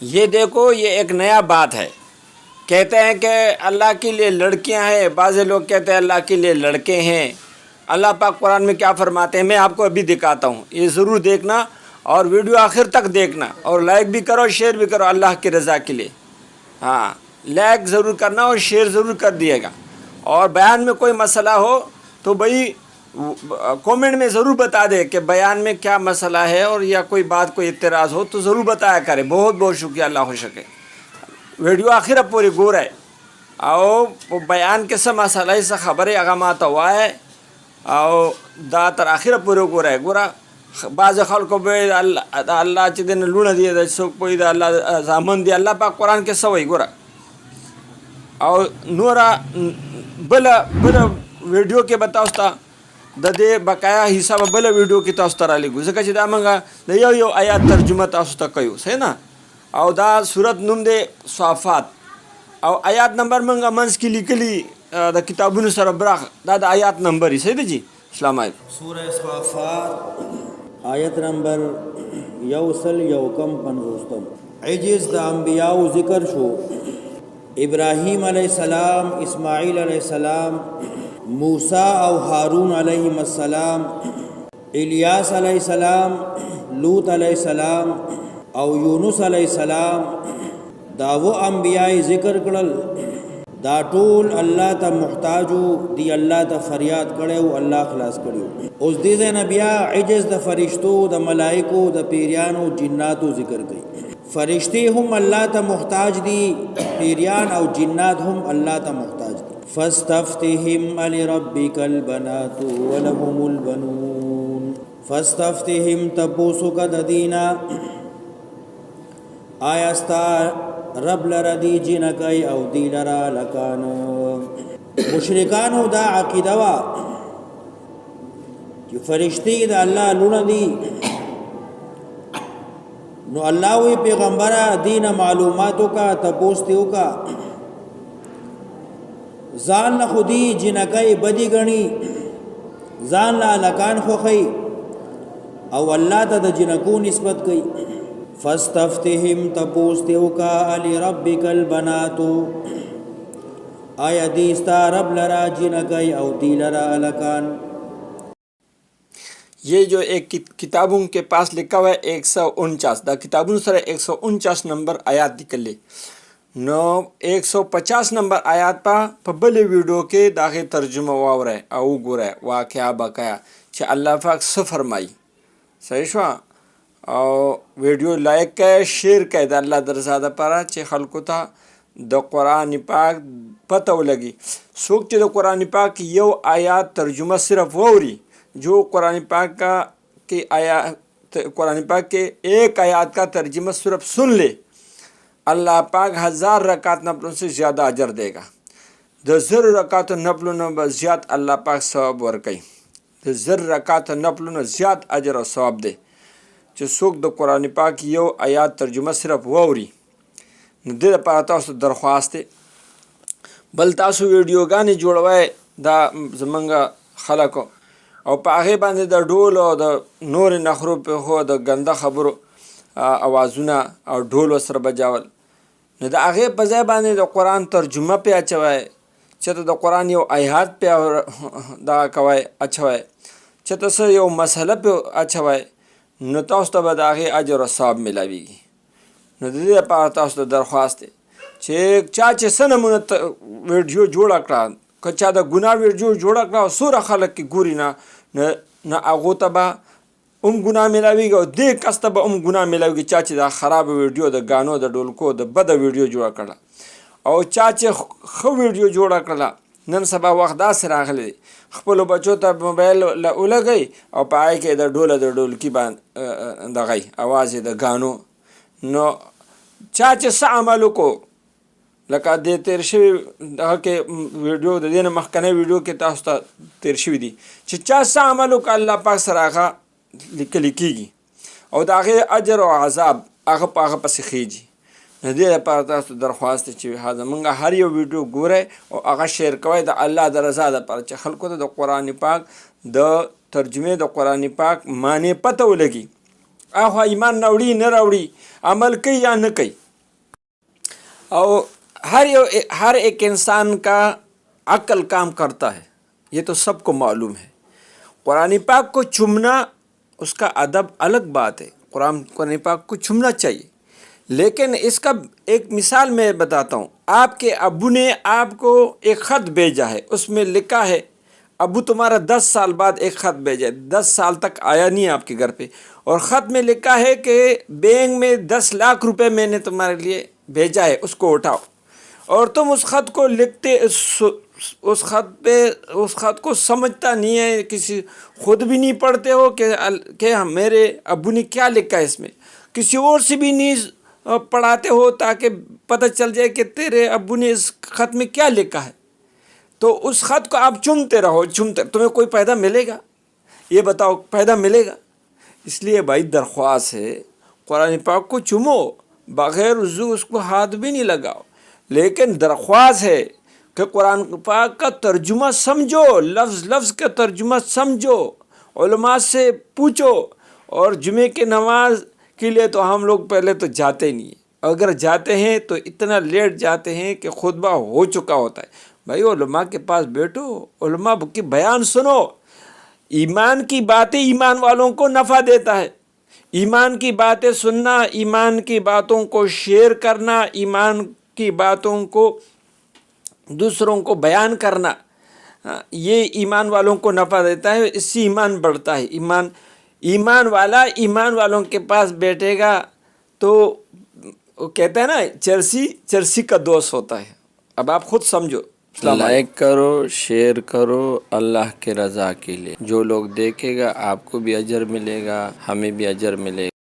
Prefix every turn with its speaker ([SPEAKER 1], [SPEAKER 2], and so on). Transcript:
[SPEAKER 1] ये देखो, ये एक नया बात है। कहते हैं कि अल्लाह के लिए लड़कियां हैं, बाज़ लोग कहते हैं अल्लाह के लिए लड़के हैं। अल्लाह पाक कुरान में क्या फरमाते हैं, मैं आपको अभी दिखाता हूँ, ये ज़रूर देखना और वीडियो आखिर तक देखना और लाइक भी करो, शेयर भी करो अल्लाह की रज़ा के लिए। हाँ, लाइक ज़रूर करना और शेयर ज़रूर कर दिएगा। और बयान में कोई मसला हो तो भाई कमेंट में ज़रूर बता दे कि बयान में क्या मसला है, और या कोई बात कोई इत्तराज़ हो तो ज़रूर बताया करें। बहुत बहुत शुक्रिया, अल्लाह हो सके वीडियो आखिर पूरी गोर है आओ बयान के सब मसला से खबर अगामात हुआ है और दा तर आखिर पूरे गोर है गोरा बाज़ खल को अल्लाह चे दिन लूण दिए सो कोई अल्लाह जामन दिया अल्लाह पाक कुरान के सवई गोरा और नूरा बला बला वीडियो के बताओ दे बकाया हिसाब बल वीडियो की तास तरा लिखू जगह दा मंगा यो यो आयात तर्जुमा तास तक कयो है ना और दा सूरत नुम दे स्वाफात और आयात नंबर मंगा मंस की लिखली द किताबुन सर ब्राख दा आयात नंबर ही सही जी। अस्सलाम वालेकुम।
[SPEAKER 2] सूरह स्वाफात आयत नंबर यौसल यौकम पंजोस्तम इजिज़ द अम्बियाउ ज़िक्र शो इब्राहीम अलैहिस्सलाम, इस्माईल अलैहिस्सलाम, मूसा और हारून अलैहिस्सलाम, इलियास अलैहिस्सलाम, लूत अलैहिस्सलाम और यूनुस अलैहिस्सलाम दा वो अम्बियाई ज़िक्र करल दा टोल अल्लाह ता मुहताजो दी अल्लाह ता फरियाद करे अल्लाह खलास करियो। उस दीज़े नबिया इजज़ द फरिश्तो द मलाइको द पेरियानो जिन्नातो ज़िक्र कई। फरिश्ते हम अल्लाह ता मुहताज दी, पेरियान और जिन्नात हम अल्लाह ता मुहताज दी। फस्तफ्तिहिम लिरब्बिकल बनातु वलहुमुल बनून फस्तफ्तिहिम तपोसु का ददीना आयस्ता रब लरदी जिनकई औ दीलरा लकान मुशरिकानो दा अकीदवा कि फरिश्ती दा अल्लाह लुना दी नो अल्लाह वी पैगम्बरा दीन मालूमातों का तपोस्तियों का जान न खुदी जिनकई बदी गणी जान ला लकान खोखई और अल्लाह ता द जिनको निस्बत कई। फस्तफ्तिहिम तपोस्तियों का अली रब्बिकल बनातो आया दीस्ता रब लरा जिनकई औ दीलरा अलकान।
[SPEAKER 1] ये जो एक किताबों के पास लिखा हुआ है 149 द किताबुन सर 149 नंबर आयात निकल ले नो 150 नंबर आयात पा पबले वीडियो के दाखे तर्जुमा वावर है औ गोर है वा क्या बकाया छ अल्लाह पाक से फरमाई सही शवा और वीडियो लाइक कर शेयर कर अल्लाह दरजादा पारा चे खलको था द कुरान पाक पता लगी सोच द कुरान पाक यो आयात तर्जुमा सिर्फ वोरी जो कुरान पाक का के आयात कुरान पाक के एक आयात का तर्जुमा सिर्फ सुन ले अल्लाह पाक 1000 रकात नफलों से ज़्यादा अजर देगा। 10 रकात नफलों न ज़्यादा अल्लाह पाक सवाब वर्कई 10 रकात नफलों न ज़्यादा अजर और सवाब दे जो सोख द कुरान पाक यो आयात तर्जुमा सिर्फ वोरी न दे पारा तासु दरख्वास्त बल तासु वीडियो गाने जोड़वाए दा जमंगा खलको और पागे बांधे द ढोल और द नूर नखरो पे हो द गंदा खबरों आवाज़ुना और ढोल वसर बजावल न द आगे बजाय बांधे द कुरान तर्जुमा पे अच्छवाए चत द कुरान यो आयात पे दा कवाए अच्छवाए चत से यो मसला पे अच्छवाए न तास तब आगे अजर और सवाब मिलावीगी न दे पारा तास दरख्वास्त चेक चाचे सनमुन वीडियो जोड़ा करा कच्चा द गुना वीडियो जोड़ा करा सूरा खलक की गुरी ना न आगो तबा गुना मिलावीगी और देख कस तबा गुना मिलावीगी चाचे दा खराब वीडियो द गानो द डोलको द बद वीडियो जोड़ा करा और चाचे ख वीडियो जोड़ा करा नन सबा वखदा से राखले खपलो बच्चों तब मोबाइल उल गई और पाए के द डोल की बान दगाई आवाज़ द गानो नो चाचे सा अमलों को लका दे तेरशवी के वीडियो देने मखकने वीडियो के तास्ता तेरशवी दी चिच्चा सा अमलों का अल्लाह पाक सराखा लिखीगी और दागे अजर और अजाब आग पाग पस खीजी न दे पार तास्तु दरख्वास्त ची हाजा मंगा हर यो वीडियो गोरे और आगा शेयर कवाई द अल्लाह दरजा द पर खलको द कुरान पाक द तर्जुमे द कुरान पाक माने पता लगी आहा ईमान नवड़ी न रावड़ी अमल कई या न कई اور ہر ایک انسان کا عقل کام کرتا ہے، یہ تو سب کو معلوم ہے۔ قرآن پاک کو چومنا اس کا ادب الگ بات ہے، قرآن پاک کو چومنا چاہیے، لیکن اس کا ایک مثال میں بتاتا ہوں۔ آپ کے ابو نے آپ کو ایک خط بھیجا ہے، اس میں لکھا ہے، ابو تمہارا 10 سال بعد ایک خط بھیجا ہے، 10 سال تک آیا نہیں آپ کے گھر پہ، اور خط میں لکھا ہے کہ بینک میں 10 لاکھ روپے میں نے تمہارے لیے بھیجا ہے، اس کو اٹھاؤ، اور تم اس خط کو لکھتے، اس خط کو سمجھتا نہیں ہے، کسی خود بھی نہیں پڑھتے ہو کہ میرے ابو نے کیا لکھا ہے اس میں، کسی اور سے بھی نہیں پڑھاتے ہو تاکہ پتہ چل جائے کہ تیرے ابو نے اس خط میں کیا لکھا ہے، تو اس خط کو آپ چومتے رہو، تمہیں کوئی فائدہ ملے گا؟ یہ بتاؤ، فائدہ ملے گا؟ اس لیے بھائی درخواست ہے، قرآن پاک کو چومو، بغیر وضو اس کو ہاتھ بھی نہیں لگاؤ، لیکن درخواست ہے کہ قرآن پاک کا ترجمہ سمجھو، لفظ لفظ کا ترجمہ سمجھو، علماء سے پوچھو، اور جمعے کی نماز کے لیے تو ہم لوگ پہلے تو جاتے نہیں ہیں، اگر جاتے ہیں تو اتنا لیٹ جاتے ہیں کہ خطبہ ہو چکا ہوتا ہے۔ بھائی علماء کے پاس بیٹھو، علماء کی بیان سنو، ایمان کی باتیں ایمان والوں کو نفع دیتا ہے، ایمان کی باتیں سننا، ایمان کی باتوں کو شیئر کرنا، ایمان کی باتوں کو دوسروں کو بیان کرنا، یہ ایمان والوں کو نفع دیتا ہے، اس سے ایمان بڑھتا ہے۔ ایمان والوں کے پاس بیٹھے گا تو وہ کہتا ہے نا، چرسی کا دوست ہوتا ہے۔ اب آپ خود سمجھو۔
[SPEAKER 3] لائک کرو، شیئر کرو اللہ کے رضا کے لیے، جو لوگ دیکھے گا آپ کو بھی اجر ملے گا، ہمیں بھی اجر ملے گا۔